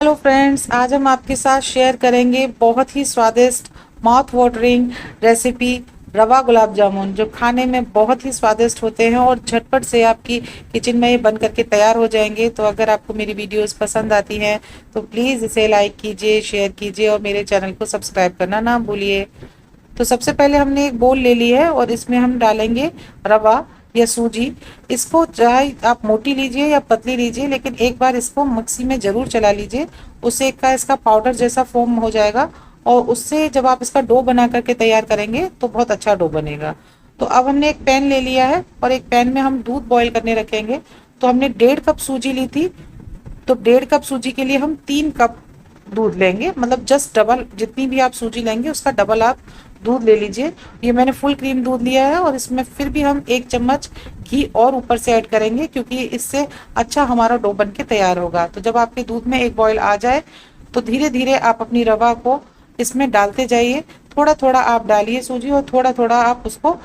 Hello friends, आज हम आपके साथ शेयर करेंगे बहुत ही स्वादिष्ट माउथ वाटरिंग रेसिपी रवा गुलाब जामुन, जो खाने में बहुत ही स्वादिष्ट होते हैं और झटपट से आपकी किचन में ये बन करके तैयार हो जाएंगे। तो अगर आपको मेरी वीडियोस पसंद आती हैं तो प्लीज़ इसे लाइक कीजिए, शेयर कीजिए और मेरे चैनल को सब्सक्राइब करना ना भूलिए। तो सबसे पहले हमने एक बोल ले ली है और इसमें हम डालेंगे रवा या सूजी। इसको चाहे आप मोटी लीजिए या पतली लीजिए, लेकिन एक बार इसको मिक्सी में ज़रूर चला लीजिए। उससे एक का इसका पाउडर जैसा फॉर्म हो जाएगा और उससे जब आप इसका डो बना करके तैयार करेंगे तो बहुत अच्छा डो बनेगा। तो अब हमने एक पैन ले लिया है और एक पैन में हम दूध बॉईल करने रखेंगे। तो हमने 1.5 कप सूजी ली थी, तो 1.5 कप सूजी के लिए हम 3 कप दूध लेंगे, मतलब जस्ट डबल, जितनी भी आप सूजी लेंगे उसका डबल आप दूध ले लीजिए। ये मैंने फुल क्रीम दूध लिया है और इसमें फिर भी हम 1 चम्मच घी और ऊपर से ऐड करेंगे, क्योंकि इससे अच्छा हमारा डो बन के तैयार होगा। तो जब आपके दूध में एक बॉयल आ जाए तो धीरे धीरे आप अपनी रवा को इसमें डालते जाइए। थोड़ा थोड़ा आप डालिए सूजी और थोड़ा थोड़ा आप उसको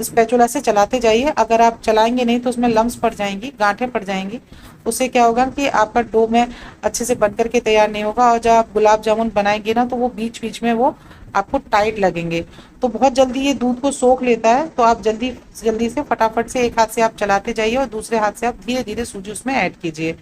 स्पैचुला से चलाते जाइए। अगर आप चलाएंगे नहीं तो उसमें लम्स पड़ जाएंगी, गांठें पड़ जाएंगी। उससे क्या होगा कि आपका डो में अच्छे से बन करके तैयार नहीं होगा और जब आप गुलाब जामुन बनाएंगे ना तो वो बीच बीच में वो आपको टाइट लगेंगे। तो बहुत जल्दी ये दूध को सोख लेता है, तो आप जल्दी जल्दी से फटाफट से एक हाथ से आप चलाते जाइए और दूसरे हाथ से आप धीरे धीरे सूजी उसमें ऐड कीजिए।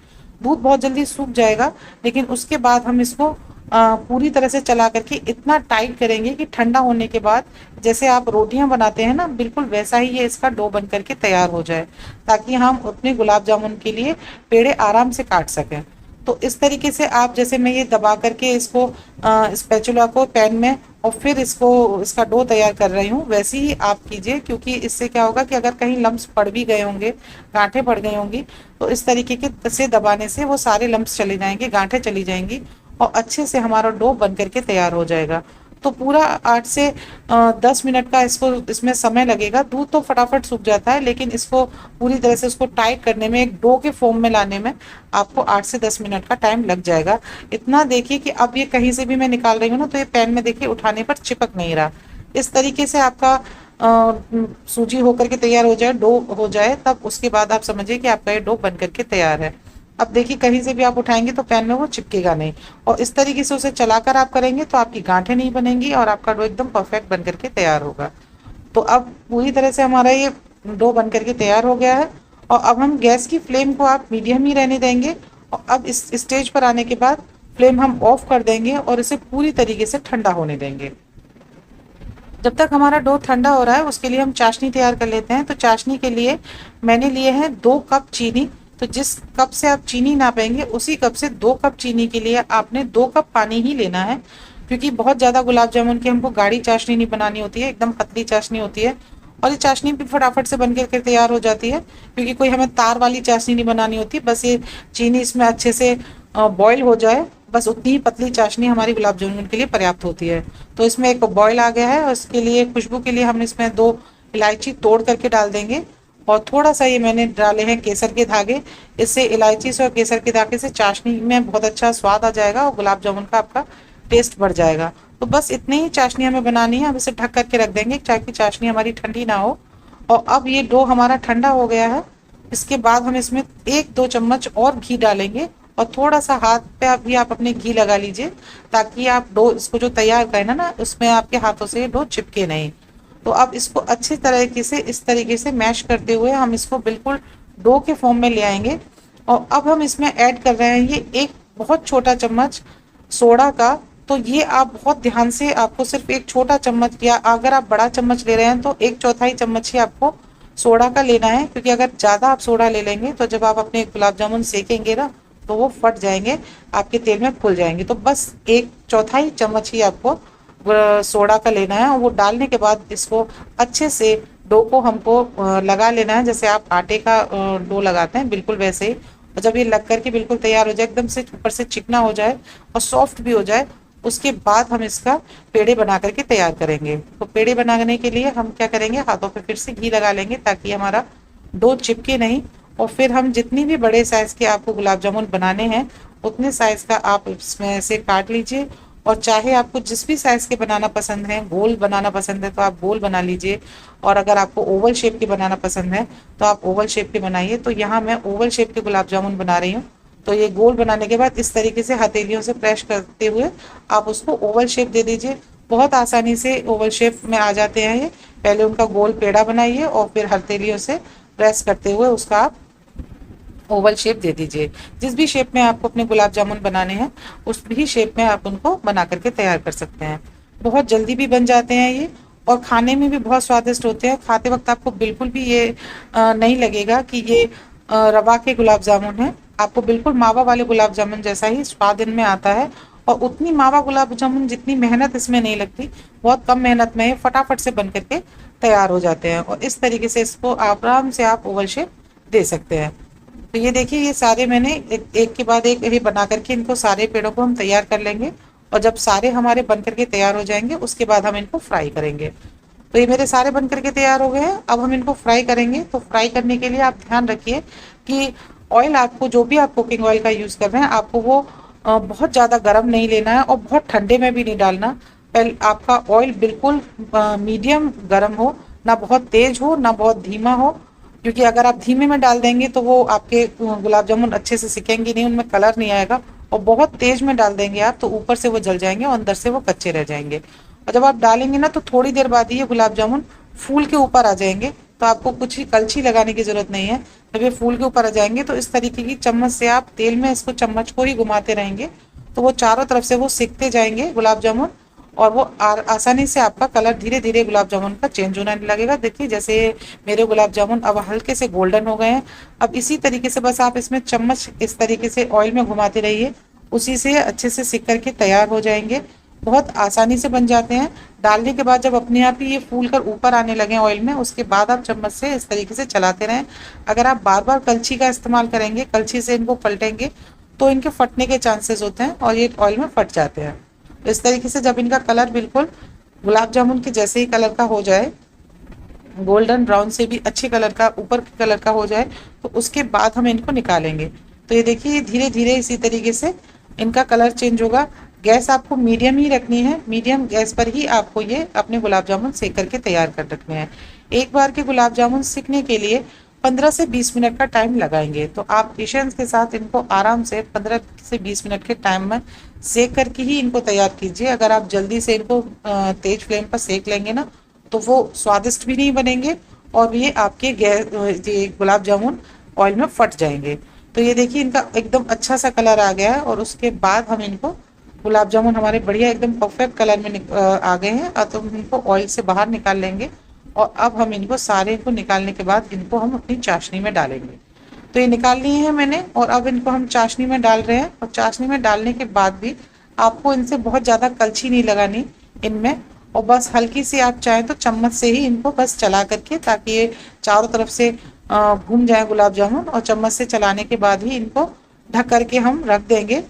दूध बहुत जल्दी सूख जाएगा, लेकिन उसके बाद हम इसको पूरी तरह से चला करके इतना टाइट करेंगे कि ठंडा होने के बाद जैसे आप रोटियां बनाते हैं ना, बिल्कुल वैसा ही ये इसका डो बन करके तैयार हो जाए, ताकि हम अपने गुलाब जामुन के लिए पेड़े आराम से काट सकें। तो इस तरीके से आप, जैसे मैं ये दबा करके इसको स्पैचुला को पैन में और फिर इसको इसका डो तैयार कर रही हूँ, वैसे ही आप कीजिए। क्योंकि इससे क्या होगा कि अगर कहीं लम्स पड़ भी गए होंगे, गांठें पड़ गई होंगी, तो इस तरीके के से दबाने से वो सारे लम्स चले जाएंगे, गांठें चली जाएंगी और अच्छे से हमारा डो बन करके तैयार हो जाएगा। तो पूरा 8 से 10 मिनट का इसको इसमें समय लगेगा। दूध तो फटाफट सूख जाता है, लेकिन इसको पूरी तरह से उसको टाइट करने में, एक डो के फॉर्म में लाने में आपको 8 से 10 मिनट का टाइम लग जाएगा। इतना देखिए कि अब ये कहीं से भी मैं निकाल रही हूँ ना तो ये पैन में देखिए उठाने पर चिपक नहीं रहा। इस तरीके से आपका सूजी होकर के तैयार हो जाए, डो हो जाए, तब उसके बाद आप समझिए कि आपका ये डो बन करके तैयार है। अब देखिए कहीं से भी आप उठाएंगे तो पैन में वो चिपकेगा नहीं, और इस तरीके से उसे चलाकर आप करेंगे तो आपकी गांठें नहीं बनेंगी और आपका डो एकदम परफेक्ट बन करके तैयार होगा। तो अब पूरी तरह से हमारा ये डो बन करके तैयार हो गया है और अब हम गैस की फ्लेम को आप मीडियम ही रहने देंगे। और अब इस स्टेज पर आने के बाद फ्लेम हम ऑफ कर देंगे और इसे पूरी तरीके से ठंडा होने देंगे। जब तक हमारा डो ठंडा हो रहा है उसके लिए हम चाशनी तैयार कर लेते हैं। तो चाशनी के लिए मैंने लिए हैं 2 कप चीनी। तो जिस कप से आप चीनी नापेंगे उसी कप से 2 कप चीनी के लिए आपने 2 कप पानी ही लेना है, क्योंकि बहुत ज़्यादा गुलाब जामुन की हमको गाढ़ी चाशनी नहीं बनानी होती है, एकदम पतली चाशनी होती है। और ये चाशनी भी फटाफट से बन के तैयार हो जाती है, क्योंकि कोई हमें तार वाली चाशनी नहीं बनानी होती। बस ये चीनी इसमें अच्छे से बॉयल हो जाए, बस उतनी ही पतली चाशनी हमारी गुलाब जामुन के लिए पर्याप्त होती है। तो इसमें एक बॉयल आ गया है और इसके लिए खुशबू के लिए हम इसमें 2 इलायची तोड़ करके डाल देंगे। और थोड़ा सा ये मैंने डाले हैं केसर के धागे। इससे इलायची से और केसर के धागे से चाशनी में बहुत अच्छा स्वाद आ जाएगा और गुलाब जामुन का आपका टेस्ट बढ़ जाएगा। तो बस इतनी ही चाशनी हमें बनानी है। अब इसे ढक करके रख देंगे ताकि चाशनी हमारी ठंडी ना हो। और अब ये डो हमारा ठंडा हो गया है। इसके बाद हम इसमें 1-2 चम्मच और घी डालेंगे और थोड़ा सा हाथ पे भी आप अपने घी लगा लीजिए, ताकि आप डो इसको जो तैयार करें ना उसमें आपके हाथों से डो चिपके नहीं। तो अब इसको अच्छी तरीके से इस तरीके से मैश करते हुए हम इसको बिल्कुल डो के फॉर्म में ले आएंगे। और अब हम इसमें ऐड कर रहे हैं ये एक बहुत छोटा चम्मच सोडा का। तो ये आप बहुत ध्यान से, आपको सिर्फ एक छोटा चम्मच, या अगर आप बड़ा चम्मच ले रहे हैं तो 1/4 चम्मच ही आपको सोडा का लेना है, क्योंकि अगर ज़्यादा आप सोडा ले लेंगे तो जब आप अपने गुलाब जामुन सेकेंगे ना तो वो फट जाएंगे, आपके तेल में फूल जाएंगे। तो बस 1/4 चम्मच ही आपको सोडा का लेना है और वो डालने के बाद इसको अच्छे से डो को हमको लगा लेना है, जैसे आप आटे का डो लगाते हैं बिल्कुल वैसे ही। और जब ये लग करके बिल्कुल तैयार हो जाए, एकदम से ऊपर से चिकना हो जाए और सॉफ्ट भी हो जाए, उसके बाद हम इसका पेड़े बना करके तैयार करेंगे। तो पेड़े बनाने के लिए हम क्या करेंगे, हाथों पे फिर से घी लगा लेंगे ताकि हमारा डो चिपके नहीं। और फिर हम जितनी भी बड़े साइज़ के आपको गुलाब जामुन बनाने हैं उतने साइज़ का आप इसमें से काट लीजिए। और चाहे आपको जिस भी साइज़ के बनाना पसंद है, गोल बनाना पसंद है तो आप गोल बना लीजिए, और अगर आपको ओवल शेप के बनाना पसंद है तो आप ओवल शेप के बनाइए। तो यहाँ मैं ओवल शेप के गुलाब जामुन बना रही हूँ। तो ये गोल बनाने के बाद इस तरीके से हथेलियों से प्रेस करते हुए आप उसको ओवल शेप दे दीजिए। बहुत आसानी से ओवल शेप में आ जाते हैं ये। पहले उनका गोल पेड़ा बनाइए और फिर हथेलियों से प्रेस करते हुए उसका आप ओवल शेप दे दीजिए। जिस भी शेप में आपको अपने गुलाब जामुन बनाने हैं उस भी शेप में आप उनको बना करके तैयार कर सकते हैं। बहुत जल्दी भी बन जाते हैं ये और खाने में भी बहुत स्वादिष्ट होते हैं। खाते वक्त आपको बिल्कुल भी ये नहीं लगेगा कि ये रवा के गुलाब जामुन है। आपको बिल्कुल मावा वाले गुलाब जामुन जैसा ही स्वाद इनमें आता है और उतनी मावा गुलाब जामुन जितनी मेहनत इसमें नहीं लगती। बहुत कम मेहनत में ये फटाफट से बन करके तैयार हो जाते हैं और इस तरीके से इसको आराम से आप ओवल शेप दे सकते हैं। तो ये देखिए ये सारे मैंने एक के बाद एक ये बना करके इनको सारे पेड़ों को हम तैयार कर लेंगे और जब सारे हमारे बन करके तैयार हो जाएंगे उसके बाद हम इनको फ्राई करेंगे। तो ये मेरे सारे बन करके तैयार हो गए हैं। अब हम इनको फ्राई करेंगे। तो फ्राई करने के लिए आप ध्यान रखिए कि ऑयल आपको जो भी आप कुकिंग ऑयल का यूज़ कर रहे हैं आपको वो बहुत ज़्यादा गर्म नहीं लेना है और बहुत ठंडे में भी नहीं डालना। पहले आपका ऑयल बिल्कुल मीडियम गर्म हो, ना बहुत तेज हो ना बहुत धीमा हो, क्योंकि अगर आप धीमे में डाल देंगे तो वो आपके गुलाब जामुन अच्छे से सिकेंगे नहीं, उनमें कलर नहीं आएगा। और बहुत तेज में डाल देंगे आप तो ऊपर से वो जल जाएंगे और अंदर से वो कच्चे रह जाएंगे। और जब आप डालेंगे ना तो थोड़ी देर बाद ही ये गुलाब जामुन फूल के ऊपर आ जाएंगे। तो आपको कुछ ही कलछी लगाने की जरूरत नहीं है। जब ये फूल के ऊपर आ जाएंगे तो इस तरीके की चम्मच से आप तेल में इसको चम्मच को ही घुमाते रहेंगे तो वो चारों तरफ से वो सिकते जाएंगे गुलाब जामुन और वो आसानी से आपका कलर धीरे धीरे गुलाब जामुन का चेंज होने लगेगा। देखिए जैसे मेरे गुलाब जामुन अब हल्के से गोल्डन हो गए हैं। अब इसी तरीके से बस आप इसमें चम्मच इस तरीके से ऑयल में घुमाते रहिए, उसी से अच्छे से सिक करके तैयार हो जाएंगे। बहुत आसानी से बन जाते हैं। डालने के बाद जब अपने आप ही ये फूल कर ऊपर आने लगे ऑयल में उसके बाद आप चम्मच से इस तरीके से चलाते रहें। अगर आप बार बार कलछी का इस्तेमाल करेंगे, कलछी से इनको पलटेंगे तो इनके फटने के चांसेस होते हैं और ये ऑयल में फट जाते हैं। इस तरीके से जब इनका कलर बिल्कुल गुलाब जामुन के जैसे ही कलर का हो जाए, गोल्डन ब्राउन से भी अच्छे कलर का ऊपर के कलर का हो जाए तो उसके बाद हम इनको निकालेंगे। तो ये देखिए धीरे धीरे इसी तरीके से इनका कलर चेंज होगा। गैस आपको मीडियम ही रखनी है, मीडियम गैस पर ही आपको ये अपने गुलाब जामुन सेक करके तैयार कर रखने हैं। एक बार के गुलाब जामुन सीखने के लिए 15 से 20 मिनट का टाइम लगाएंगे। तो आप पेशेंस के साथ इनको आराम से 15 से 20 मिनट के टाइम में सेक करके ही इनको तैयार कीजिए। अगर आप जल्दी से इनको तेज फ्लेम पर सेक लेंगे ना तो वो स्वादिष्ट भी नहीं बनेंगे और ये आपके ये गुलाब जामुन ऑयल में फट जाएंगे। तो ये देखिए इनका एकदम अच्छा सा कलर आ गया है और उसके बाद हम इनको गुलाब जामुन हमारे बढ़िया एकदम परफेक्ट कलर में आ गए हैं। तो हम इनको ऑयल से बाहर निकाल लेंगे और अब हम इनको सारे को निकालने के बाद इनको हम अपनी चाशनी में डालेंगे। तो ये निकाल लिए हैं मैंने और अब इनको हम चाशनी में डाल रहे हैं। और चाशनी में डालने के बाद भी आपको इनसे बहुत ज़्यादा कलछी नहीं लगानी इनमें, और बस हल्की सी आप चाहें तो चम्मच से ही इनको बस चला करके ताकि ये चारों तरफ से घूम जाए गुलाब जामुन, और चम्मच से चलाने के बाद ही इनको ढक करके हम रख देंगे।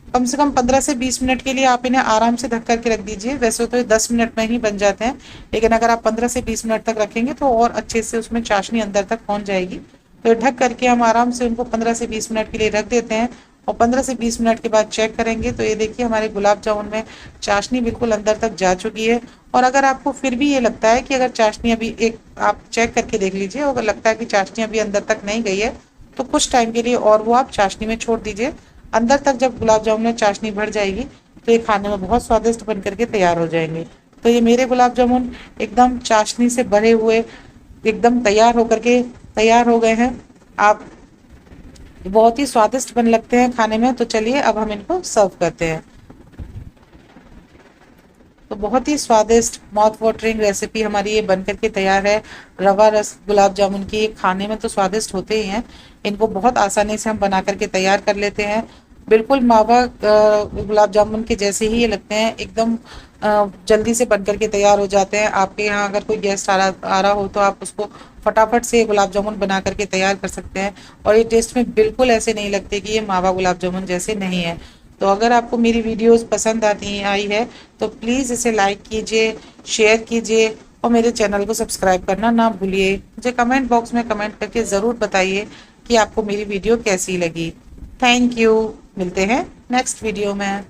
कम से कम 15 से 20 मिनट के लिए आप इन्हें आराम से ढक करके रख दीजिए। वैसे तो ये 10 मिनट में ही बन जाते हैं, लेकिन अगर आप 15 से 20 मिनट तक रखेंगे तो और अच्छे से उसमें चाशनी अंदर तक पहुंच जाएगी। तो ढक करके हम आराम से उनको 15 से 20 मिनट के लिए रख देते हैं और 15 से 20 मिनट के बाद चेक करेंगे तो ये देखिए हमारे गुलाब जामुन में चाशनी बिल्कुल अंदर तक जा चुकी है। और अगर आपको फिर भी ये लगता है कि अगर चाशनी अभी एक आप चेक करके देख लीजिए, अगर लगता है कि चाशनी अभी अंदर तक नहीं गई है तो कुछ टाइम के लिए और वो आप चाशनी में छोड़ दीजिए। अंदर तक जब गुलाब जामुन में चाशनी भर जाएगी तो ये खाने में बहुत स्वादिष्ट बन करके तैयार हो जाएंगे। तो ये मेरे गुलाब जामुन एकदम चाशनी से भरे हुए एकदम तैयार हो गए हैं। आप बहुत ही स्वादिष्ट बन लगते हैं खाने में। तो चलिए अब हम इनको सर्व करते हैं। तो बहुत ही स्वादिष्ट माउथ वाटरिंग रेसिपी हमारी ये बन करके तैयार है। रवा रस गुलाब जामुन की खाने में तो स्वादिष्ट होते ही हैं, इनको बहुत आसानी से हम बना करके तैयार कर लेते हैं। बिल्कुल मावा गुलाब जामुन के जैसे ही ये लगते हैं, एकदम जल्दी से बन करके तैयार हो जाते हैं। आपके यहाँ अगर कोई गेस्ट आ रहा हो तो आप उसको फटाफट से गुलाब जामुन बना करके तैयार कर सकते हैं और ये टेस्ट में बिल्कुल ऐसे नहीं लगते कि ये मावा गुलाब जामुन जैसे नहीं है। तो अगर आपको मेरी वीडियोस पसंद आई है तो प्लीज़ इसे लाइक कीजिए, शेयर कीजिए और मेरे चैनल को सब्सक्राइब करना ना भूलिए। मुझे कमेंट बॉक्स में कमेंट करके ज़रूर बताइए कि आपको मेरी वीडियो कैसी लगी। Thank you. मिलते हैं नेक्स्ट वीडियो में।